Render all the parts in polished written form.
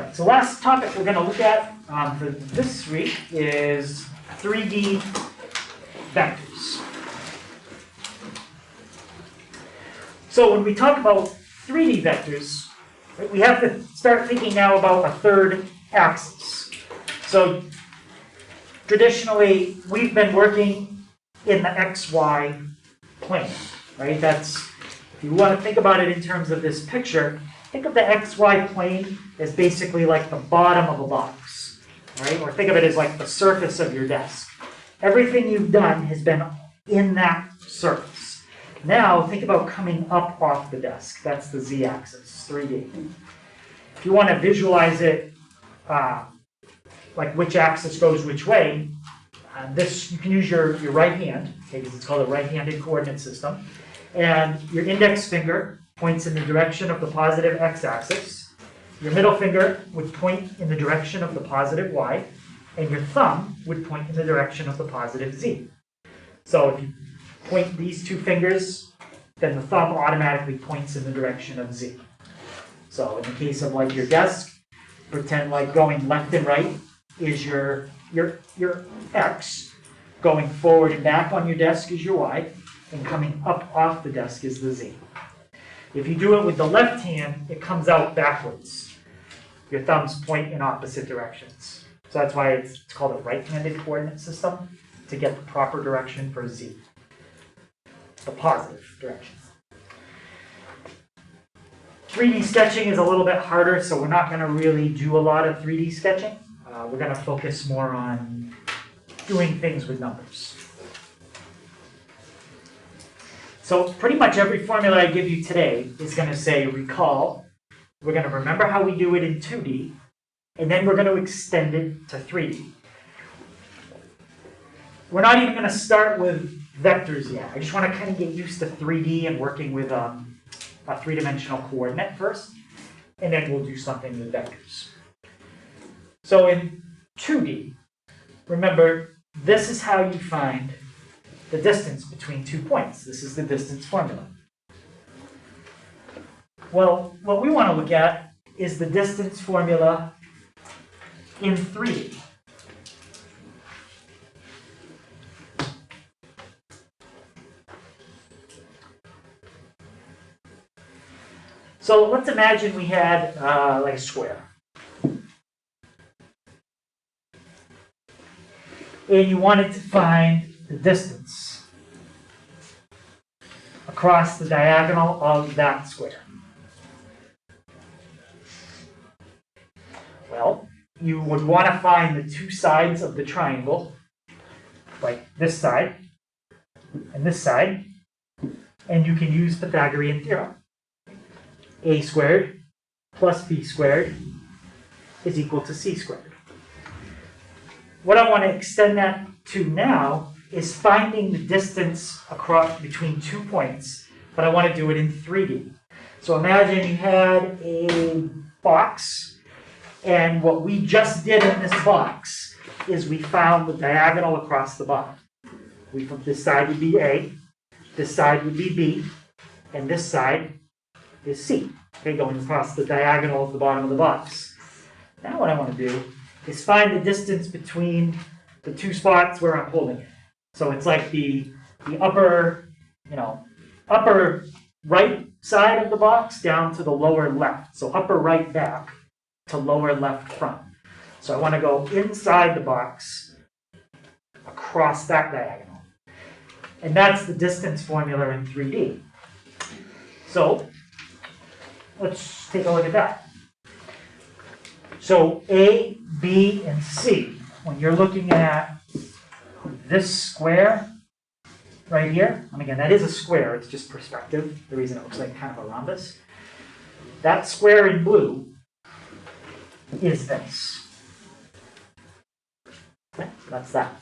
right, so last topic we're going to look at for this week is 3D vectors. So when we talk about 3D vectors, right, we have to start thinking now about a third axis. So traditionally, we've been working in the XY plane, right? That's, if you want to think about it in terms of this picture, think of the XY plane as basically like the bottom of a box, right? Or think of it as like the surface of your desk. Everything you've done has been in that surface. Now think about coming up off the desk. That's the Z-axis, 3D. If you want to visualize it, like which axis goes which way, this you can use your right hand, okay, because it's called a right-handed coordinate system, and your index finger points in the direction of the positive x-axis. Your middle finger would point in the direction of the positive y, and your thumb would point in the direction of the positive z. So if you point these two fingers, then the thumb automatically points in the direction of z. So in the case of like your desk, pretend like going left and right is your x, going forward and back on your desk is your y, and coming up off the desk is the z. If you do it with the left hand, it comes out backwards. Your thumbs point in opposite directions. So that's why it's called a right-handed coordinate system, to get the proper direction for z, the positive direction. 3D sketching is a little bit harder, so we're not going to really do a lot of 3D sketching. We're going to focus more on doing things with numbers. So pretty much every formula I give you today is going to say recall. We're going to remember how we do it in 2D, and then we're going to extend it to 3D. We're not even going to start with vectors yet. I just want to kind of get used to 3D and working with a three-dimensional coordinate first, and then we'll do something with vectors. So in 2D, remember, this is how you find the distance between 2 points. This is the distance formula. Well, what we want to look at is the distance formula in 3D. So let's imagine we had like a square. And you wanted to find the distance across the diagonal of that square. Well, you would want to find the two sides of the triangle, like this side and this side, and you can use Pythagorean theorem. A squared plus b squared is equal to c squared. What I want to extend that to now is finding the distance across between 2 points, but I want to do it in 3D. So imagine you had a box, and what we just did in this box is we found the diagonal across the bottom. This side would be A, this side would be B, and this side is C, okay, going across the diagonal of the bottom of the box. Now what I want to do is find the distance between the two spots where I'm holding it. So it's like the upper right side of the box down to the lower left. So upper right back to lower left front. So I want to go inside the box across that diagonal. And that's the distance formula in 3D. So let's take a look at that. So A, B, and C, when you're looking at this square right here, and again, that is a square, it's just perspective, the reason it looks like kind of a rhombus. That square in blue is this. Okay, that's that.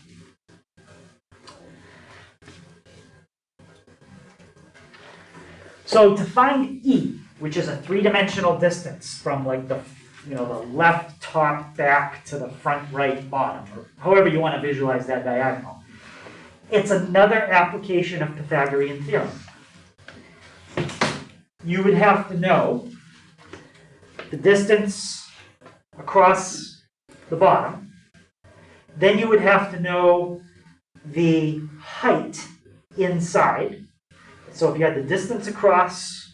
So to find E, which is a three-dimensional distance from like the left top back to the front right bottom, or however you want to visualize that diagonal, it's another application of Pythagorean theorem. You would have to know the distance across the bottom. Then you would have to know the height inside. So if you had the distance across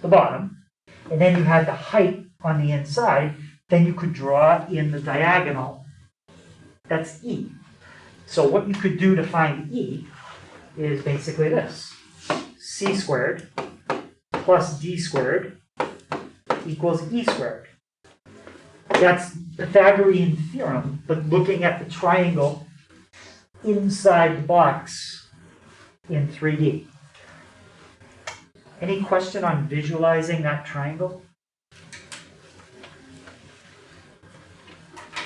the bottom, and then you had the height on the inside, then you could draw in the diagonal. That's E. So what you could do to find E is basically this. C squared plus D squared equals E squared. That's Pythagorean theorem, but looking at the triangle inside the box in 3D. Any question on visualizing that triangle?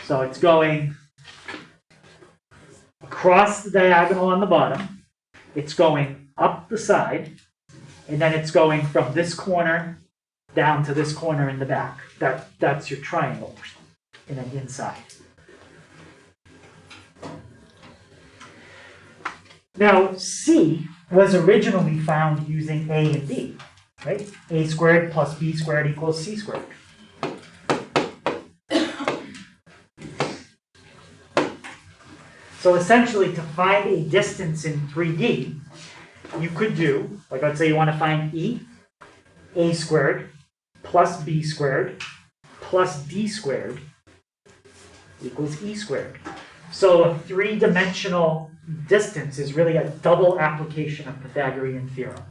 So it's going across the diagonal on the bottom, it's going up the side, and then it's going from this corner down to this corner in the back. That's your triangle, and then inside. Now, C was originally found using A and B, right? A squared plus B squared equals C squared. So essentially, to find a distance in 3D, you could do, like let's say you want to find E, A squared plus B squared plus D squared equals E squared. So a three-dimensional distance is really a double application of Pythagorean theorem.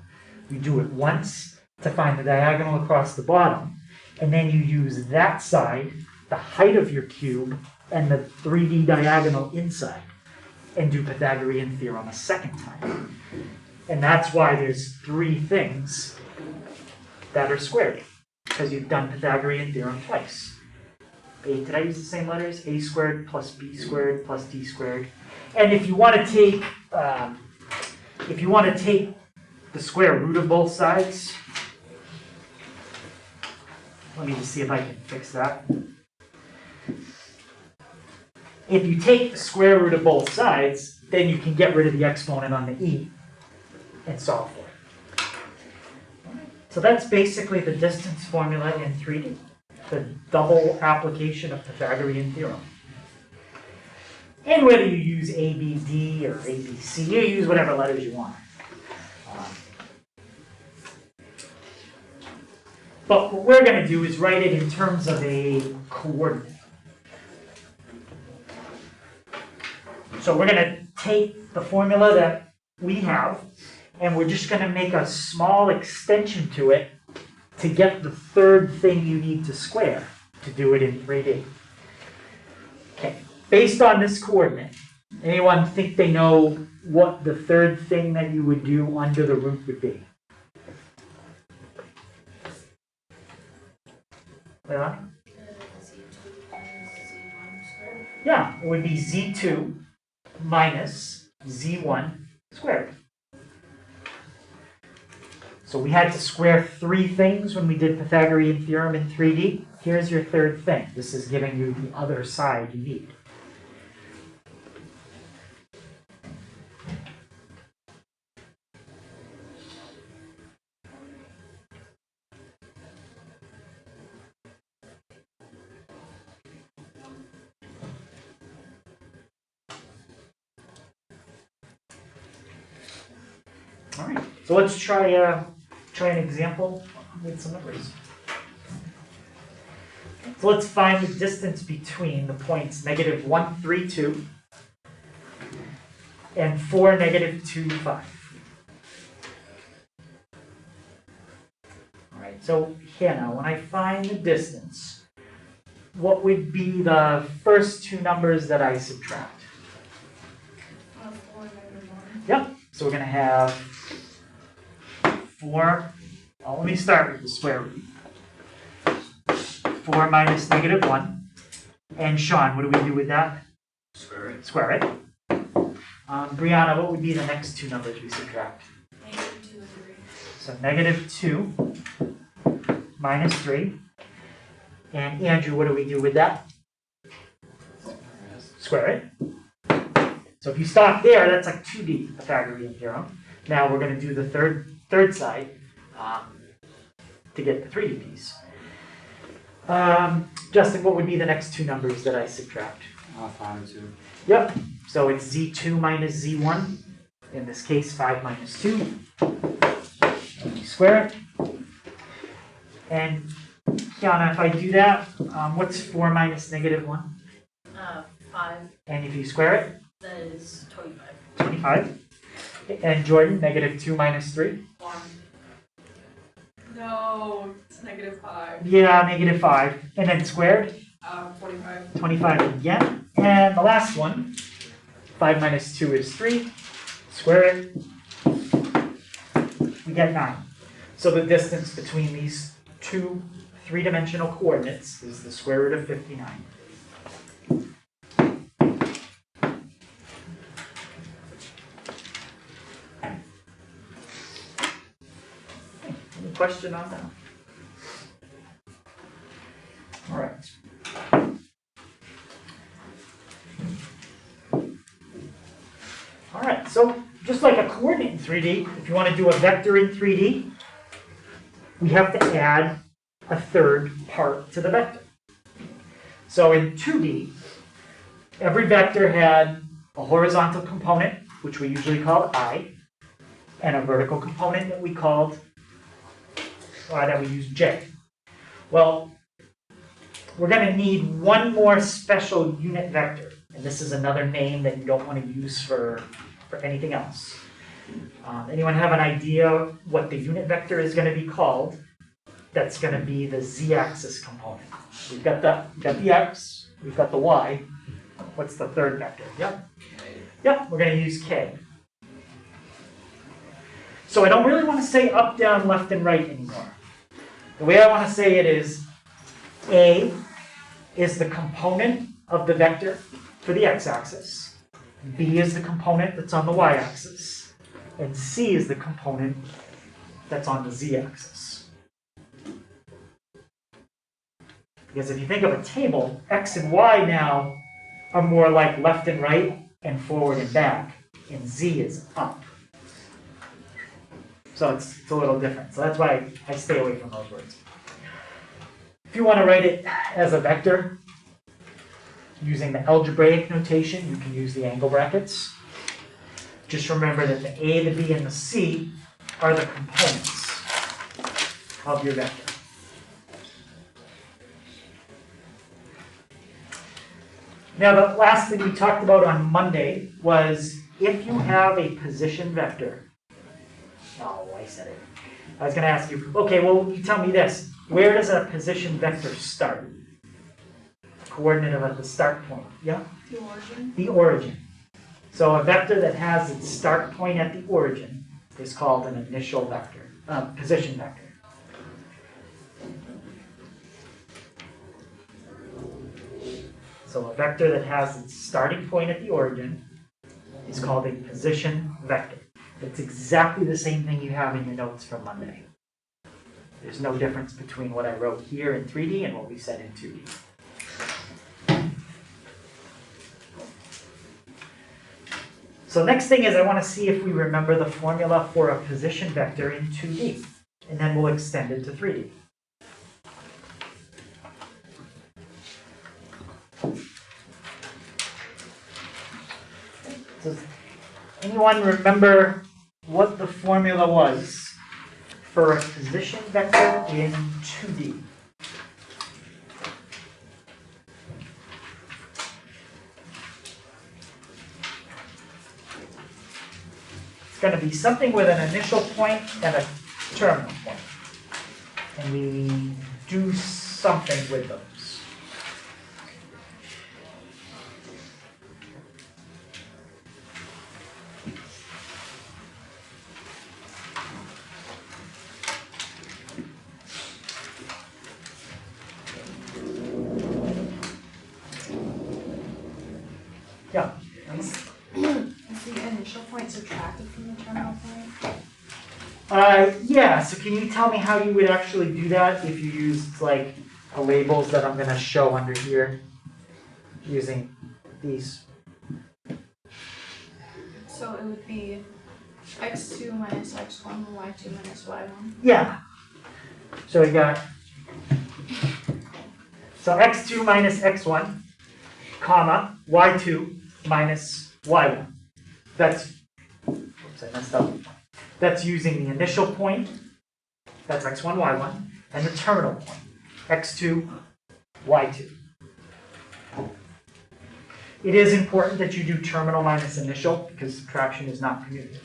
You do it once to find the diagonal across the bottom, and then you use that side, the height of your cube, and the 3D diagonal inside, and do Pythagorean theorem a second time. And that's why there's three things that are squared, because you've done Pythagorean theorem twice. Did I use the same letters? A squared plus B squared plus D squared. And if you want to take, the square root of both sides, let me just see if I can fix that. If you take the square root of both sides, then you can get rid of the exponent on the E and solve for it. So that's basically the distance formula in 3D. The double application of Pythagorean theorem. And whether you use ABD or ABC, you use whatever letters you want. But what we're going to do is write it in terms of a coordinate. So we're going to take the formula that we have, and we're just going to make a small extension to it to get the third thing you need to square to do it in 3D. Okay, based on this coordinate, anyone think they know what the third thing that you would do under the root would be? Leon? Yeah, it would be Z2 minus Z1 squared. So we had to square three things when we did Pythagorean theorem in 3D. Here's your third thing. This is giving you the other side you need. All right, so let's try an example with some numbers. So let's find the distance between the points -1, 3, 2 and 4, -2, 5. All right, so here now, when I find the distance, what would be the first two numbers that I subtract? 4 and 1. Yep, so we're going to have 4, well, let me start with the square root. 4 minus -1. And Sean, what do we do with that? Square it. Square it. Brianna, what would be the next two numbers we subtract? -2 and 3. So -2 minus 3. And Andrew, what do we do with that? Square it. So if you stop there, that's like 2D Pythagorean theorem. Now we're going to do the third side to get the 3D piece. Justin, what would be the next two numbers that I subtract? 5 and 2. Yep, so it's z2 minus z1. In this case, 5 minus 2. You square it. And Kiana, if I do that, what's 4 minus negative 1? 5. And if you square it? That is 25. 25. And Jordan, negative 2 minus 3? 1. No, it's -5. Yeah, negative 5. And then squared? 45. 25 again. And the last one, 5 minus 2 is 3. Square it. We get 9. So the distance between these two three-dimensional coordinates is the square root of 59. Any question on that? All right. All right, so just like a coordinate in 3D, if you want to do a vector in 3D, we have to add a third part to the vector. So in 2D, every vector had a horizontal component, which we usually called I, and a vertical component that we called, that we used J. Well, we're going to need one more special unit vector, and this is another name that you don't want to use for anything else. Anyone have an idea what the unit vector is going to be called? That's going to be the z-axis component. We've got the x, we've got the y. What's the third vector? Yep. Yep, we're going to use k. So I don't really want to say up, down, left, and right anymore. The way I want to say it is A is the component of the vector for the x-axis. B is the component that's on the y-axis. And C is the component that's on the z-axis. Because if you think of a table, x and y now are more like left and right and forward and back. And z is up. So it's a little different. So that's why I stay away from those words. If you want to write it as a vector, using the algebraic notation, you can use the angle brackets. Just remember that the A, the B, and the C are the components of your vector. Now, the last thing we talked about on Monday was if you have a position vector. Oh, I said it. I was going to ask you, okay, well, you tell me this. Where does a position vector start? Coordinate of at the start point. Yeah? The origin. The origin. So a vector that has its start point at the origin is called an initial vector, position vector. So a vector that has its starting point at the origin is called a position vector. It's exactly the same thing you have in your notes from Monday. There's no difference between what I wrote here in 3D and what we said in 2D. So next thing is I want to see if we remember the formula for a position vector in 2D, and then we'll extend it to 3D. Does anyone remember what the formula was for a position vector in 2D? It's going to be something with an initial point and a terminal point. And we do something with those. Yeah. Is the initial point subtracted from the terminal point? Yeah, so can you tell me how you would actually do that if you used like the labels that I'm going to show under here using these? So it would be x2 minus x1, y2 minus y1. Yeah. So we got So x2 minus x1, comma, y2 minus y1. That's, oops, I messed up. That's using the initial point, that's x1, y1, and the terminal point, x2, y2. It is important that you do terminal minus initial because subtraction is not commutative.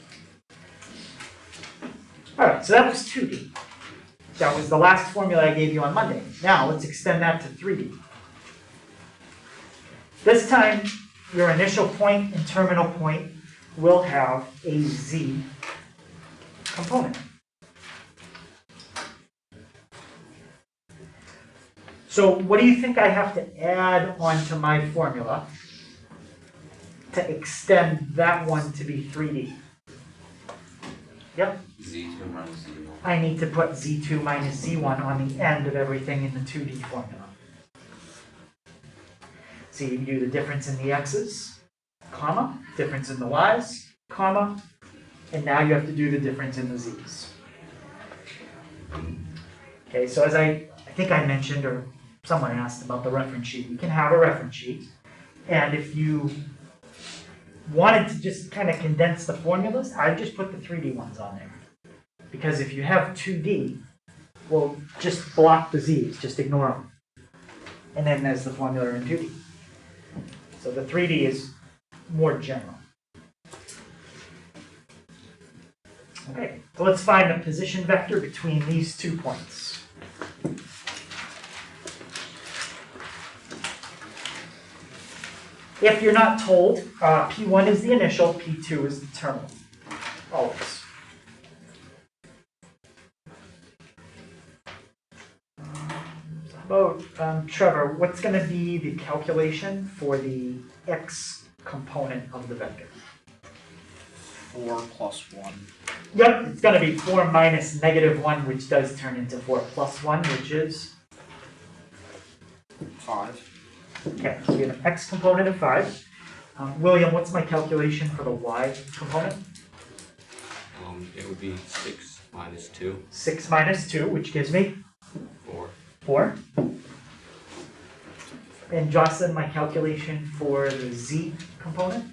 All right, so that was 2D. That was the last formula I gave you on Monday. Now let's extend that to 3D. This time, your initial point and terminal point will have a z component. So what do you think I have to add onto my formula to extend that one to be 3D? Yep. Z2 minus Z1. I need to put z2 minus z1 on the end of everything in the 2D formula. So you do the difference in the x's, comma, difference in the y's, comma, and now you have to do the difference in the z's. Okay, so as I think I mentioned, or someone asked about the reference sheet, you can have a reference sheet, and if you wanted to just kind of condense the formulas, I'd just put the 3D ones on there. Because if you have 2D, well, just block the z's, just ignore them. And then there's the formula in 2D. So the 3D is more general. Okay, so let's find the position vector between these 2 points. If you're not told, P1 is the initial, P2 is the terminal, always. How about, Trevor, what's going to be the calculation for the x component of the vector? 4 plus 1. Yep, it's going to be 4 minus negative 1, which does turn into 4 plus 1, which is? 5. Okay, so we have an x component of 5. William, what's my calculation for the y component? It would be 6 minus 2. 6 minus 2, which gives me? 4. 4. And Jocelyn, my calculation for the z component?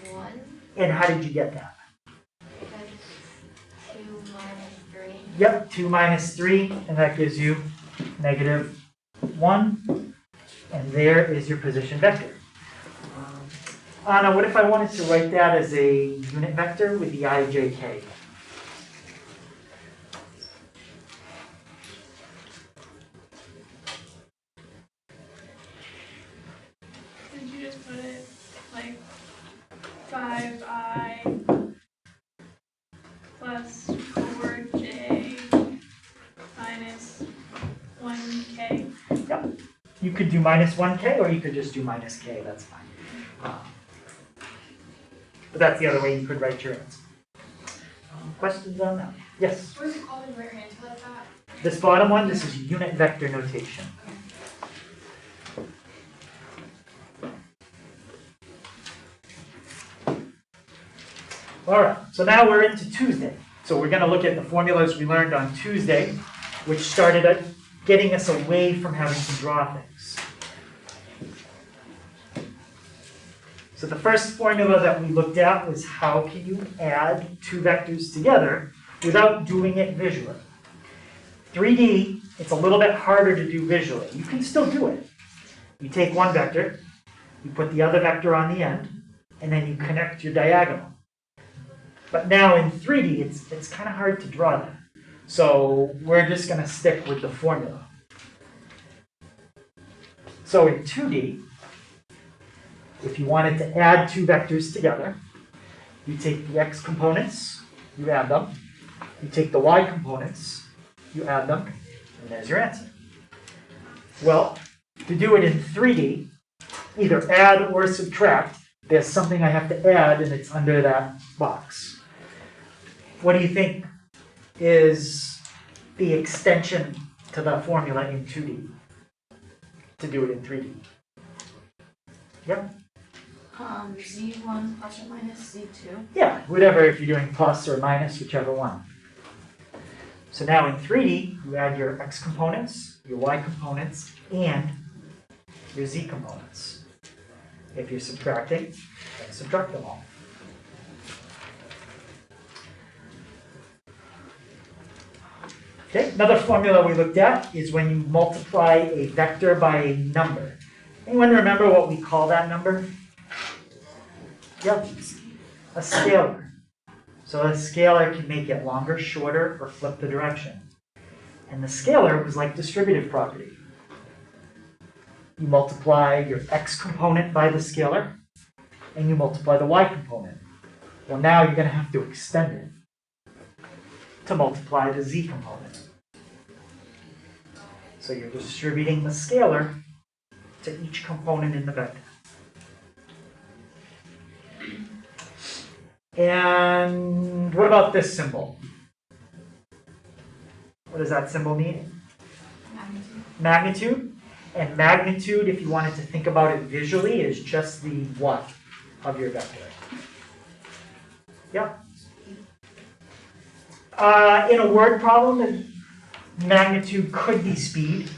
-1. And how did you get that? That's 2 minus 3. Yep, 2 minus 3, and that gives you negative 1. And there is your position vector. Anna, what if I wanted to write that as a unit vector with the ijk? Did you just put it like 5i plus 4j minus 1k? Yep. You could do minus 1k, or you could just do minus k, that's fine. But that's the other way you could write your answer. Questions on that? Yes? What is it called when you write your answer like that? This bottom one, this is unit vector notation. All right, so now we're into Tuesday. So we're going to look at the formulas we learned on Tuesday, which started at getting us away from having to draw things. So the first formula that we looked at was how can you add 2 vectors together without doing it visually. 3D, it's a little bit harder to do visually. You can still do it. You take one vector, you put the other vector on the end, and then you connect your diagonal. But now in 3D, it's kind of hard to draw that. So we're just going to stick with the formula. So in 2D, if you wanted to add 2 vectors together, you take the x components, you add them. You take the y components, you add them, and there's your answer. Well, to do it in 3D, either add or subtract, there's something I have to add, and it's under that box. What do you think is the extension to the formula in 2D to do it in 3D? Yep. Z1 plus or minus Z2. Yeah, whatever, if you're doing plus or minus, whichever one. So now in 3D, you add your x components, your y components, and your z components. If you're subtracting, then subtract them all. Okay, another formula we looked at is when you multiply a vector by a number. Anyone remember what we call that number? Yep, a scalar. So a scalar can make it longer, shorter, or flip the direction. And the scalar was like distributive property. You multiply your x component by the scalar, and you multiply the y component. Well, now you're going to have to extend it to multiply the z component. So you're distributing the scalar to each component in the vector. And what about this symbol? What does that symbol mean? Magnitude. Magnitude. And magnitude, if you wanted to think about it visually, is just the what of your vector. Yep. In a word problem, magnitude could be speed.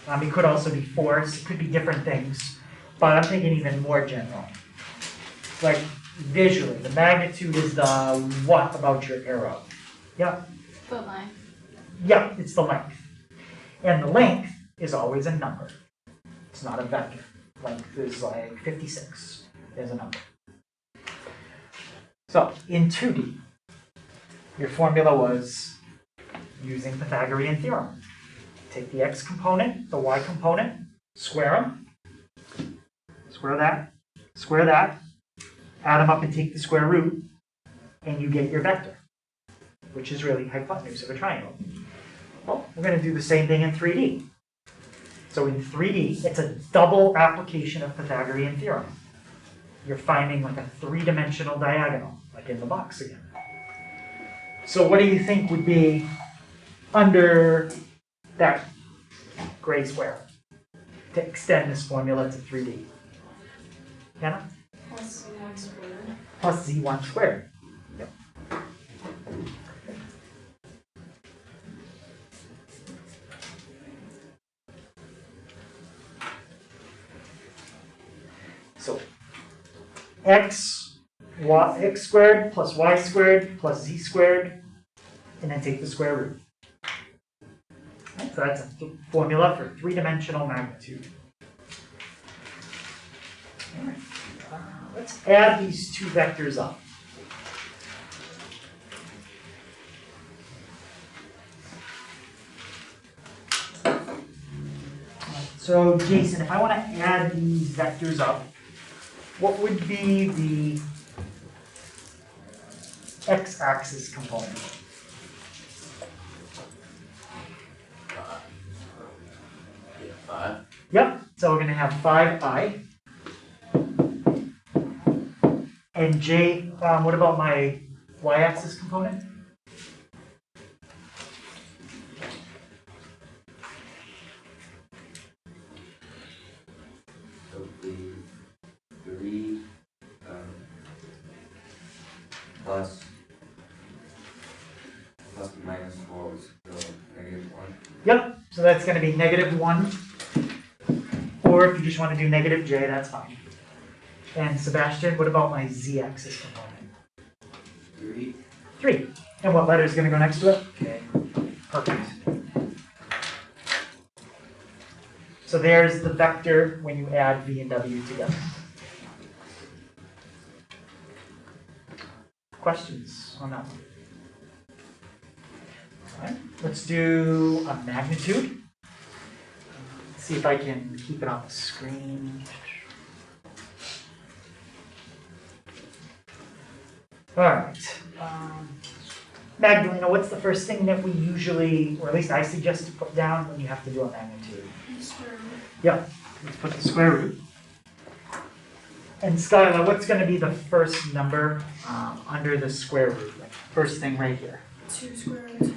It could also be force. It could be different things. But I'm thinking even more general. Like visually, the magnitude is the what about your arrow. Yep. The line. Yep, it's the length. And the length is always a number. It's not a vector. Length is like 56 is a number. So in 2D, your formula was using Pythagorean theorem. Take the x component, the y component, square them, square that, add them up and take the square root, and you get your vector, which is really hypotenuse of a triangle. Well, we're going to do the same thing in 3D. So in 3D, it's a double application of Pythagorean theorem. You're finding like a three-dimensional diagonal, like in the box again. So what do you think would be under that gray square to extend this formula to 3D? Hannah? Plus Z1 squared. Plus Z1 squared. Yep. So x squared plus y squared plus z squared, and then take the square root. Right, so that's a formula for three-dimensional magnitude. All right. Let's add these two vectors up. So Jason, if I want to add these vectors up, what would be the x-axis component? 5. Yep, so we're going to have 5i. And j, what about my y-axis component? So the 3 plus and minus 4 is still -1. Yep, so that's going to be -1. Or if you just want to do negative j, that's fine. And Sebastian, what about my z-axis component? 3. 3. And what letter is going to go next to it? Okay. Perfect. So there's the vector when you add v and w together. Questions on that one? All right, let's do a magnitude. Let's see if I can keep it on the screen. All right. Magdalena, what's the first thing that we usually, or at least I suggest to put down when you have to do a magnitude? Square root. Yep, let's put the square root. And Skylar, what's going to be the first number under the square root? Like first thing right here. 2 square root 2.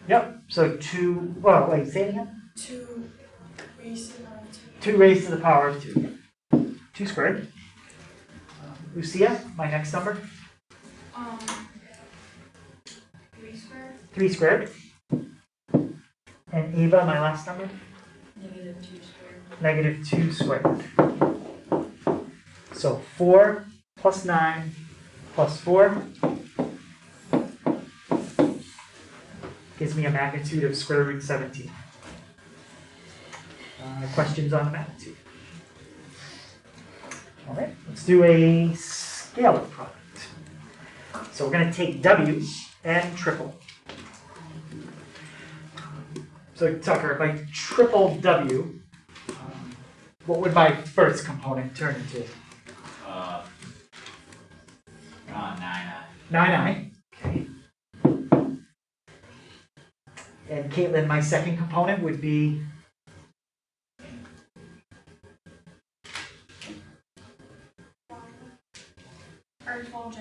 Yep, so 2, well, wait, say it again. 2 raised to the power of 2. 2 raised to the power of 2. 2 squared. Lucia, my next number? 3 squared. 3 squared. And Eva, my last number? -2 squared. -2 squared. So 4 plus 9 plus 4 gives me a magnitude of square root 17. Questions on the magnitude? All right, let's do a scalar product. So we're going to take W and triple. So Tucker, if I triple W, what would my first component turn into? 9i. 9i. Okay. And Caitlin, my second component would be Or 12J.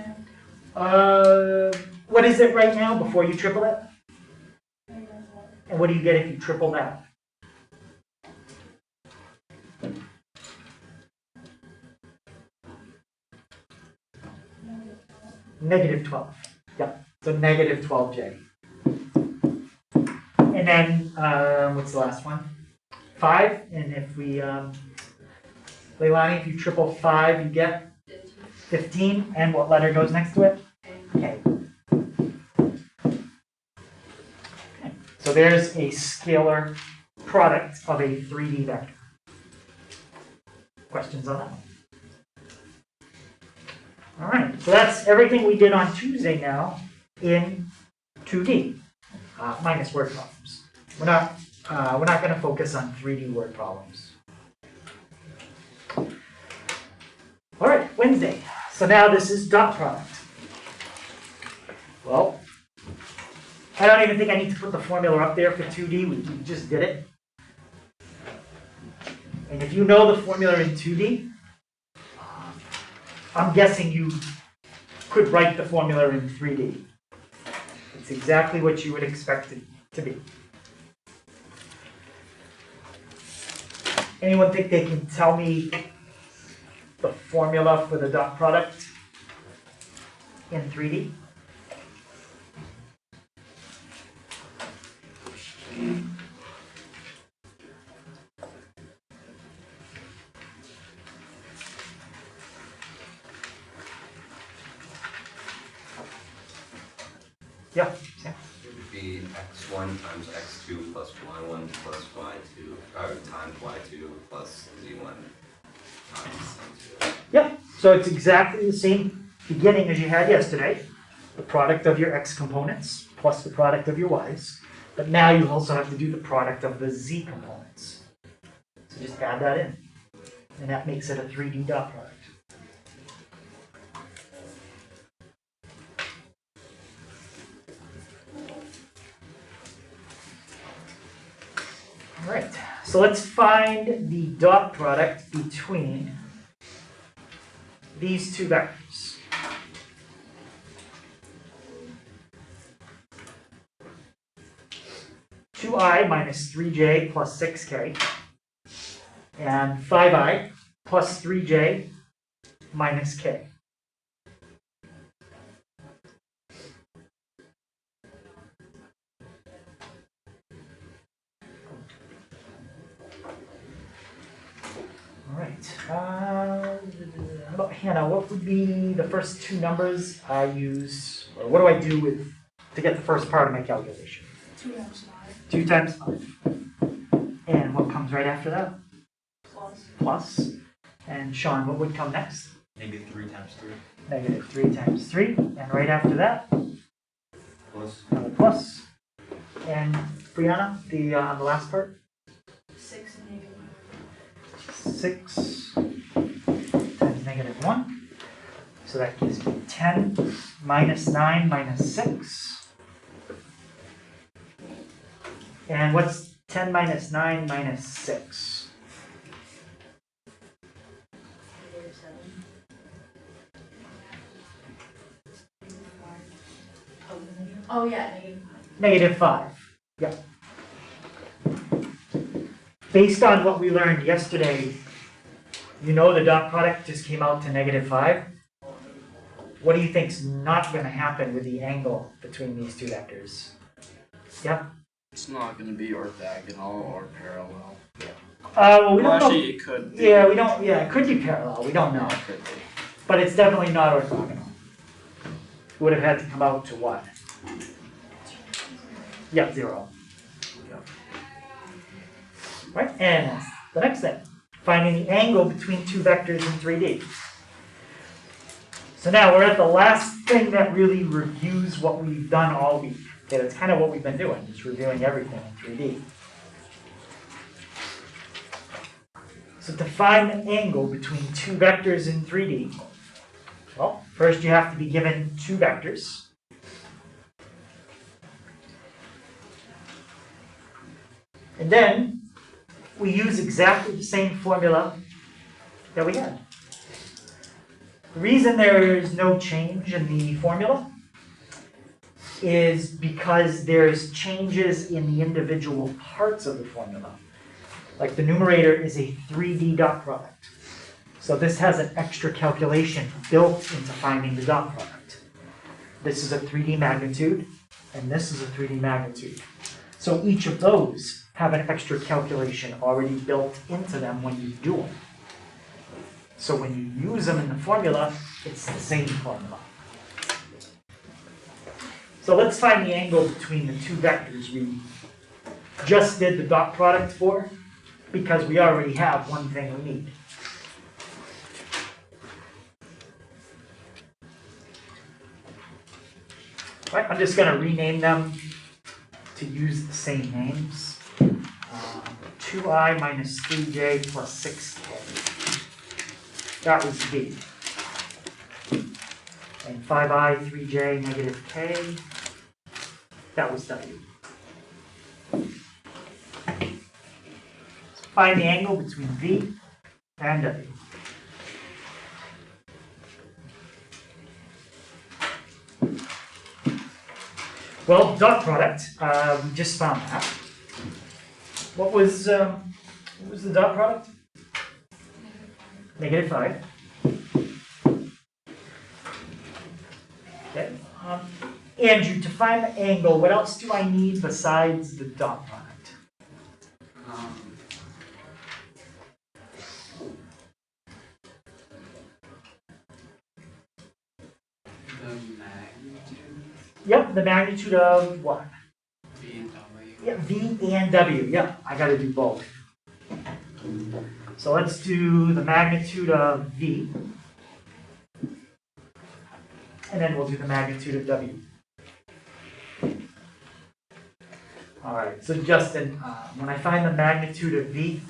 what is it right now before you triple it? And what do you get if you triple that? -12. Yep. So -12J. And then what's the last one? 5. And if we Leilani, if you triple 5, you get 15. And what letter goes next to it? K. So there's a scalar product of a 3D vector. Questions on that one? All right, so that's everything we did on Tuesday now in 2D, minus word problems. We're not going to focus on 3D word problems. All right, Wednesday. So now this is dot product. Well, I don't even think I need to put the formula up there for 2D. We just did it. And if you know the formula in 2D, I'm guessing you could write the formula in 3D. It's exactly what you would expect it to be. Anyone think they can tell me the formula for the dot product in 3D? Yeah. It would be x1 times x2 plus y1 plus y2, or times y2 plus z1 times z2. Yeah, so it's exactly the same beginning as you had yesterday. The product of your x components plus the product of your y's. But now you also have to do the product of the z components. So just add that in. And that makes it a 3D dot product. All right, so let's find the dot product between these two vectors. I minus 3j plus 6k and 5i plus 3j minus k. All right. How about Hannah? What would be the first two numbers I use, or what do I do with to get the first part of my calculation? 2 times 5. 2 times 5. And what comes right after that? Plus. Plus. And Sean, what would come next? -3 times 3. -3 times 3. And right after that? Plus Another plus. And Brianna, the last part? 6 and -1. 6 times -1. So that gives me 10 minus 9 minus 6. And what's 10 minus 9 minus 6? Oh yeah, -5. Yep. Based on what we learned yesterday, you know the dot product just came out to -5. what do you think's not gonna happen with the angle between these two vectors? Yeah? It's not gonna be orthogonal or parallel. Well, we Well, don't know. actually, it could be. Yeah, we don't, yeah, it could be parallel, we don't know. It could be. But it's definitely not orthogonal. Would have had to come out to what? Yeah, 0. Right, and the next thing, finding the angle between two vectors in 3D. So now we're at the last thing that really reviews what we've done all week. Okay, that's kind of what we've been doing, just reviewing everything in 3D. So to find the angle between two vectors in 3D, well, first you have to be given two vectors. And then we use exactly the same formula that we had. The reason there is no change in the formula is because there's changes in the individual parts of the formula. Like the numerator is a 3D dot product. So this has an extra calculation built into finding the dot product. This is a 3D magnitude, and this is a 3D magnitude. So each of those have an extra calculation already built into them when you do them. So when you use them in the formula, it's the same formula. So let's find the angle between the two vectors we just did the dot product for, because we already have one thing we need. Right, I'm just going to rename them to use the same names. 2i minus 3j plus 6k. That was V. And 5i, 3j, negative k. That was W. Find the angle between V and W. Well, dot product, we just found that. What was the dot product? Negative 5. Okay. Andrew, to find the angle, what else do I need besides the dot product? The magnitude, Yep, the magnitude of what? V and W. Yeah, V and W. Yeah, I got to do both. So let's do the magnitude of V. And then we'll do the magnitude of W. All right, so Justin, when I find the magnitude of V,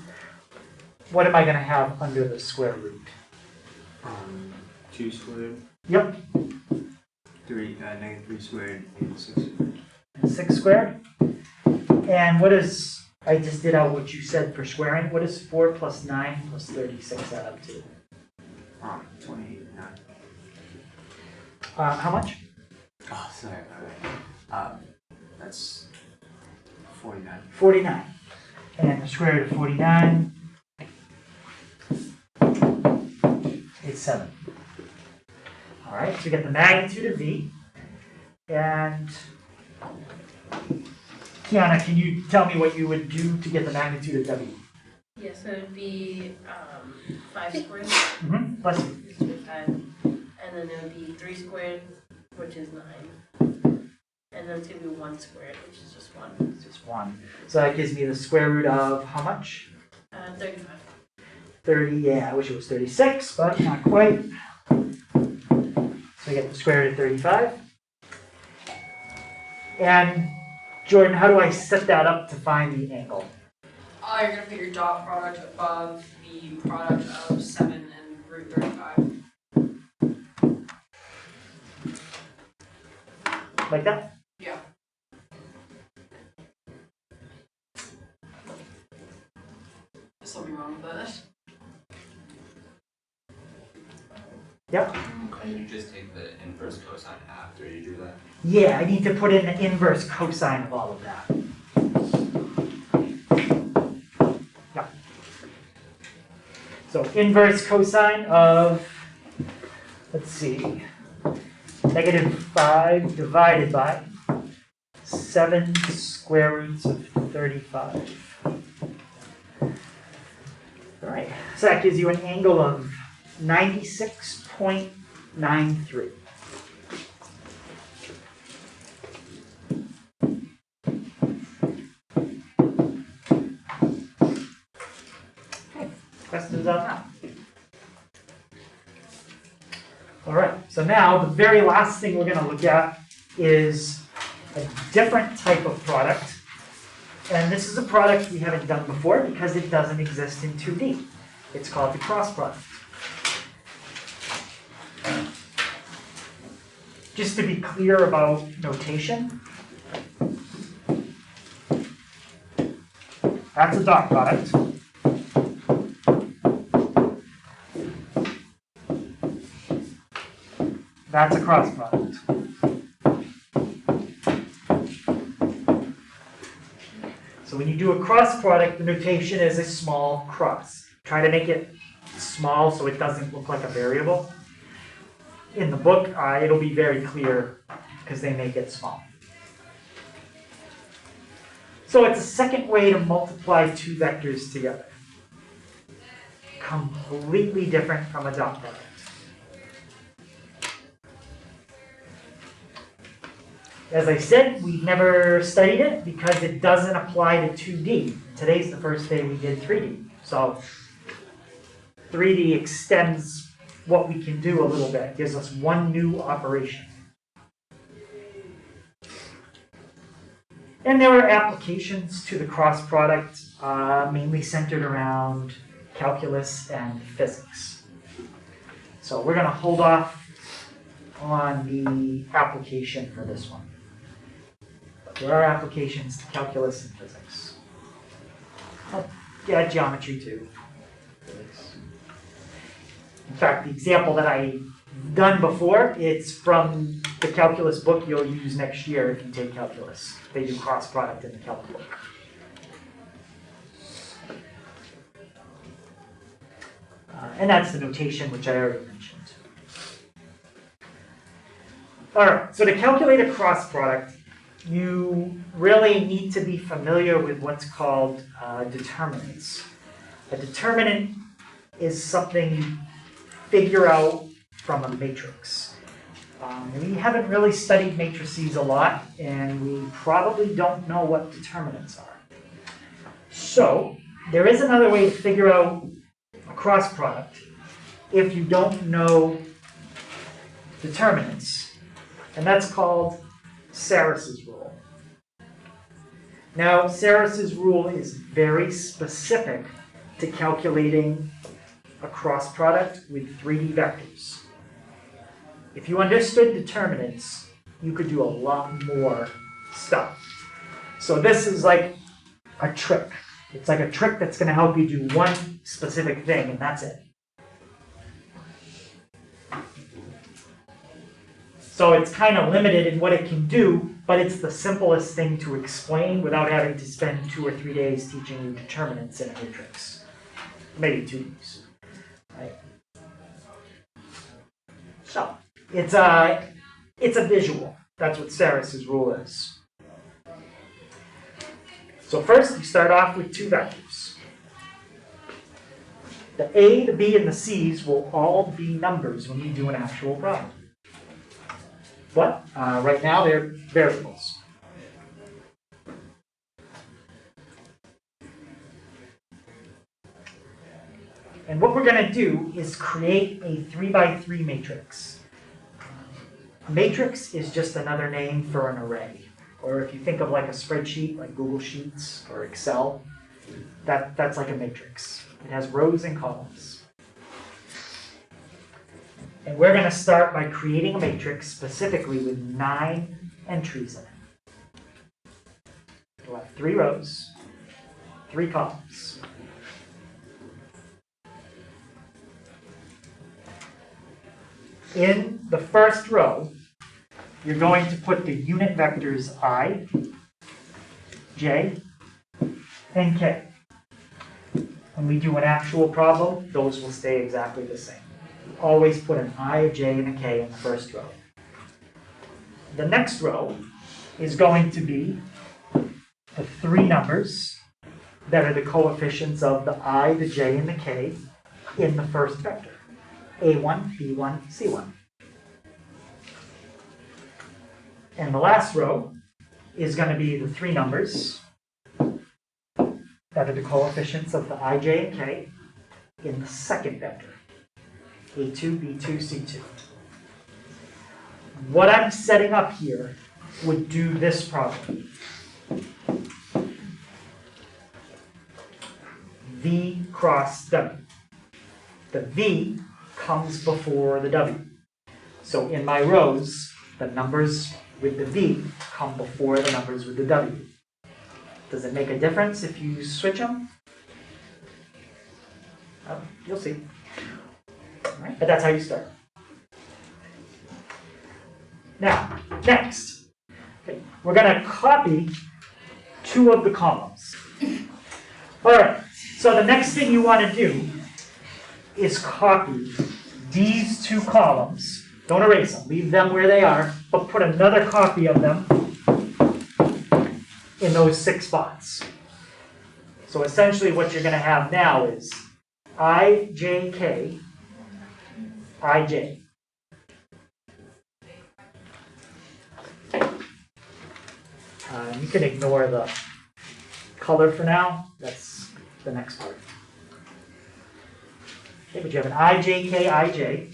what am I going to have under the square root? 2 squared, Yep, negative 3 squared, and 6 squared. 6 squared. And what is, I just did out what you said for squaring. What is 4 plus 9 plus 36 add up to? 28, 9. How much? Oh, sorry, that's 49. 49. And the square root of 49 is 7. All right, so we get the magnitude of V. And Kiana, can you tell me what you would do to get the magnitude of W? Yes, so it would be 5 squared, Mm-hmm. Bless you. which is 5, and then it would be 3 squared, which is 9, and then it's going to be 1 squared, which is just 1. It's just 1. So that gives me the square root of how much? 35. 30, yeah, I wish it was 36, but not quite. So we get the square root of 35. And Jordan, how do I set that up to find the angle? You're gonna put your dot product above the product of 7 and root 35. Like that? Yeah. There's something wrong with that. Yep. And you just take the inverse cosine after you do that. Yeah, I need to put in the inverse cosine of all of that. Yeah. So inverse cosine of, let's see, negative 5 divided by 7 square roots of 35. All right, so that gives you an angle of 96.93. Okay, questions on that? All right, so now the very last thing we're going to look at is a different type of product. And this is a product we haven't done before because it doesn't exist in 2D. It's called the cross product. Just to be clear about notation, that's a dot product. That's a cross product. So when you do a cross product, the notation is a small cross. Try to make it small so it doesn't look like a variable. In the book, it'll be very clear because they make it small. So it's a second way to multiply two vectors together. Completely different from a dot product. As I said, we've never studied it because it doesn't apply to 2D. Today's the first day we did 3D. So 3D extends what we can do a little bit. It gives us one new operation. And there are applications to the cross product, mainly centered around calculus and physics. So we're going to hold off on the application for this one. But there are applications to calculus and physics. Oh, yeah, geometry too. Physics. In fact, the example that I've done before, it's from the calculus book you'll use next year if you take calculus. They do cross product in the calc book. And that's the notation which I already mentioned. All right, so to calculate a cross product, you really need to be familiar with what's called determinants. A determinant is something you figure out from a matrix. We haven't really studied matrices a lot, and we probably don't know what determinants are. So there is another way to figure out a cross product if you don't know determinants, and that's called Saras Rule. Now, Saras Rule is very specific to calculating a cross product with 3D vectors. If you understood determinants, you could do a lot more stuff. So this is like a trick. It's like a trick that's going to help you do one specific thing, and that's it. So it's kind of limited in what it can do, but it's the simplest thing to explain without having to spend 2 or 3 days teaching you determinants in a matrix. Maybe 2 days. Right? So it's a visual. That's what Saras' rule is. So first, you start off with 2 vectors. The A, the B, and the C's will all be numbers when we do an actual problem. But right now, they're variables. And what we're going to do is create a 3x3 matrix. A matrix is just another name for an array. Or if you think of like a spreadsheet, like Google Sheets or Excel, that's like a matrix. It has rows and columns. And we're going to start by creating a matrix specifically with 9 entries in it. We'll have 3 rows, 3 columns. In the first row, you're going to put the unit vectors I, J, and K. When we do an actual problem, those will stay exactly the same. Always put an I, a J, and a K in the first row. the next row is going to be the three numbers that are the coefficients of the I, the j, and the k in the first vector. A1, B1, C1. And the last row is going to be the three numbers that are the coefficients of the I, j, and k in the second vector. A2, B2, C2. What I'm setting up here would do this problem. V cross W. The V comes before the W. So in my rows, the numbers with the V come before the numbers with the W. Does it make a difference if you switch them? You'll see. All right, but that's how you start. Now, next, okay, we're going to copy two of the columns. All right, so the next thing you want to do is copy these two columns. Don't erase them, leave them where they are, but put another copy of them in those 6 spots. So essentially what you're going to have now is I, j, k, I, j. You can ignore the color for now. That's the next part. Okay, but you have an I, j, k, I, j,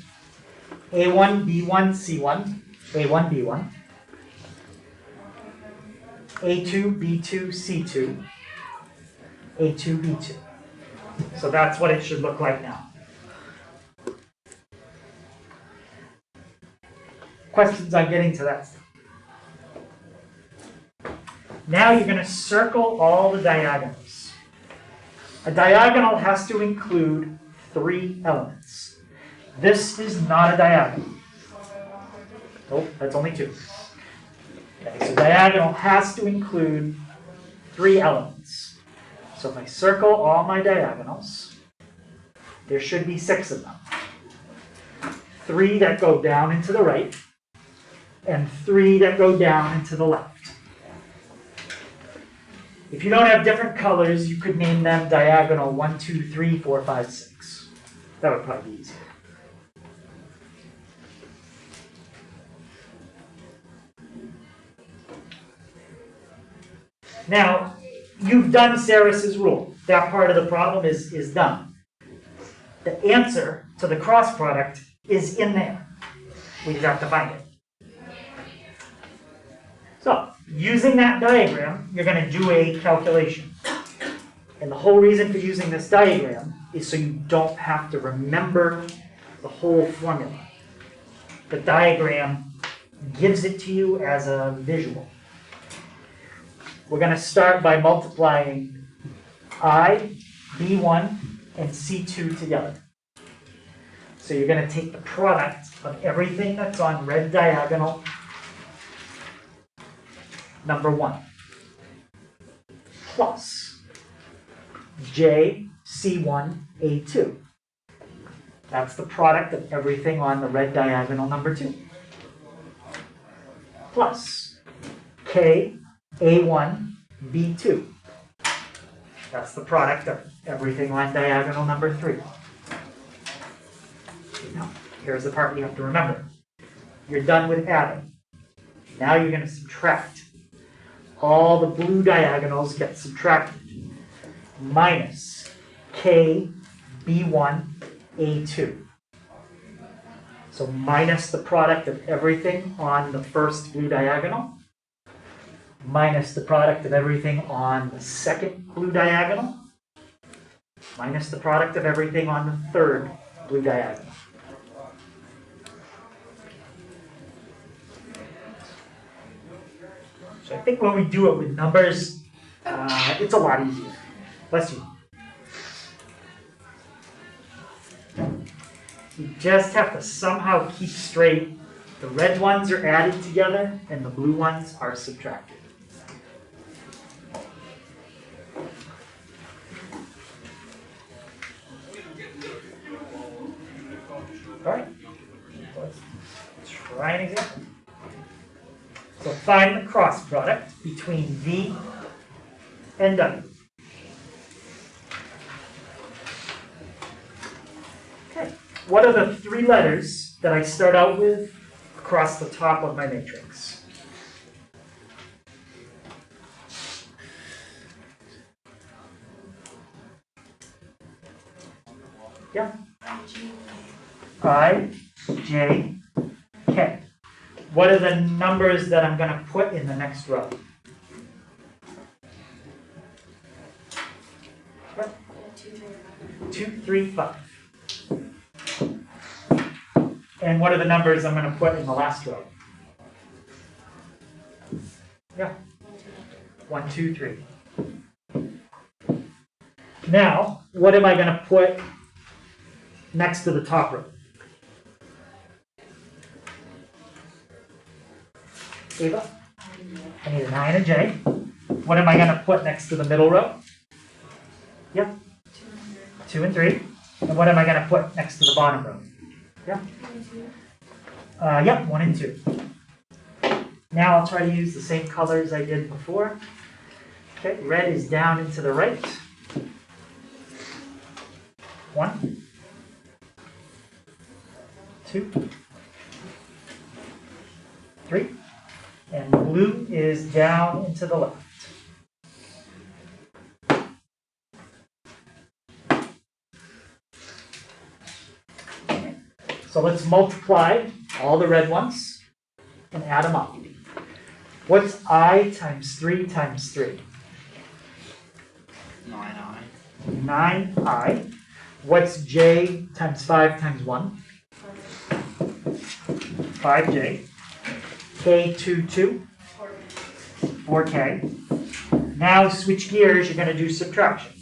A1, B1, C1, A1, B1, A2, B2, C2, A2, B2. So that's what it should look like now. Questions on getting to that stuff? Now you're going to circle all the diagonals. A diagonal has to include 3 elements. This is not a diagonal. Nope, that's only 2. Okay, so diagonal has to include 3 elements. So if I circle all my diagonals, there should be 6 of them. 3 that go down and to the right, and 3 that go down and to the left. If you don't have different colors, you could name them diagonal 1, 2, 3, 4, 5, 6. That would probably be easier. Now, you've done Saras Rule. That part of the problem is done. The answer to the cross product is in there. We just have to find it. So, using that diagram, you're going to do a calculation. And the whole reason for using this diagram is so you don't have to remember the whole formula. The diagram gives it to you as a visual. We're going to start by multiplying I, B1, and C2 together. So you're going to take the product of everything that's on red diagonal number 1 plus J, C1, A2. That's the product of everything on the red diagonal number 2. Plus K, A1, B2. That's the product of everything on diagonal number 3. Now, here's the part you have to remember. You're done with adding. Now you're going to subtract. All the blue diagonals get subtracted. Minus K, B1, A2. So minus the product of everything on the first blue diagonal, minus the product of everything on the second blue diagonal, minus the product of everything on the third blue diagonal. So I think when we do it with numbers, it's a lot easier. Bless you. You just have to somehow keep straight. The red ones are added together and the blue ones are subtracted. All right, let's try an example. So find the cross product between V and W. Okay, what are the three letters that I start out with across the top of my matrix? Yeah. I, J, K. What are the numbers that I'm going to put in the next row? What? 2, 3, 5. And what are the numbers I'm going to put in the last row? Yeah. 1, 2, 3. Now, what am I going to put next to the top row? Ava? I need a 9 and a J. What am I going to put next to the middle row? Yep. 2 and 3. And what am I going to put next to the bottom row? Yep. Yep, 1 and 2. Now I'll try to use the same colors I did before. Okay, red is down and to the right. 1, 2, 3. And blue is down and to the left. Okay. So let's multiply all the red ones and add them up. What's I times 3 times 3? 9i. 9I. What's J times 5 times 1? 5J. K 2, 2. 4K. Now switch gears, you're going to do subtraction.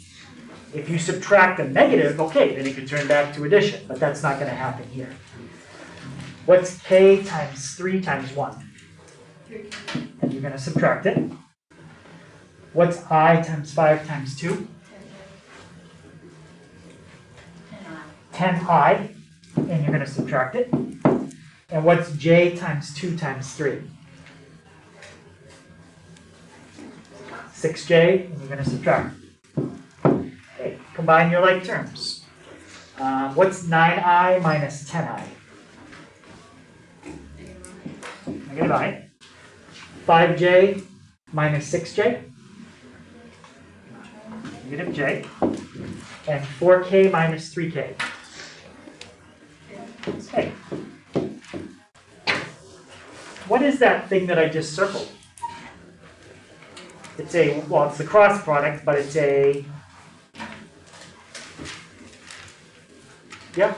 If you subtract a negative, okay, then it could turn back to addition, but that's not going to happen here. What's K times 3 times 1? And you're going to subtract it. What's I times 5 times 2? 10I, and you're going to subtract it. And what's J times 2 times 3? 6J, and you're going to subtract. Okay, combine your like terms. What's 9I minus 10I? Negative I. 5J minus 6J? Negative J. And 4K minus 3K? Okay. What is that thing that I just circled? It's a, well, it's the cross product, but it's a, yeah?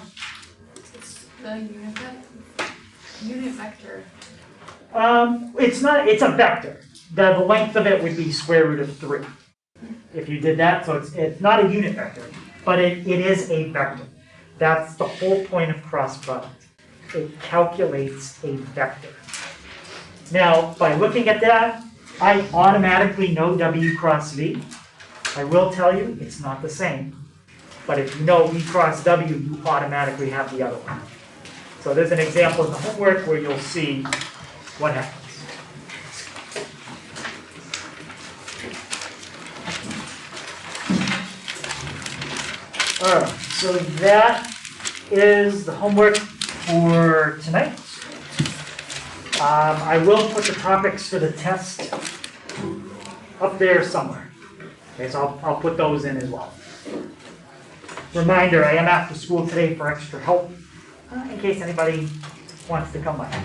It's the unit vector. It's not, it's a vector. The length of it would be square root of 3. If you did that, so it's not a unit vector, but it is a vector. That's the whole point of cross product. It calculates a vector. Now, by looking at that, I automatically know W cross V. I will tell you, it's not the same. But if you know V cross W, you automatically have the other one. So there's an example in the homework where you'll see what happens. All right, so that is the homework for tonight. I will put the topics for the test up there somewhere. Okay, so I'll put those in as well. Reminder, I am after school today for extra help, in case anybody wants to come by.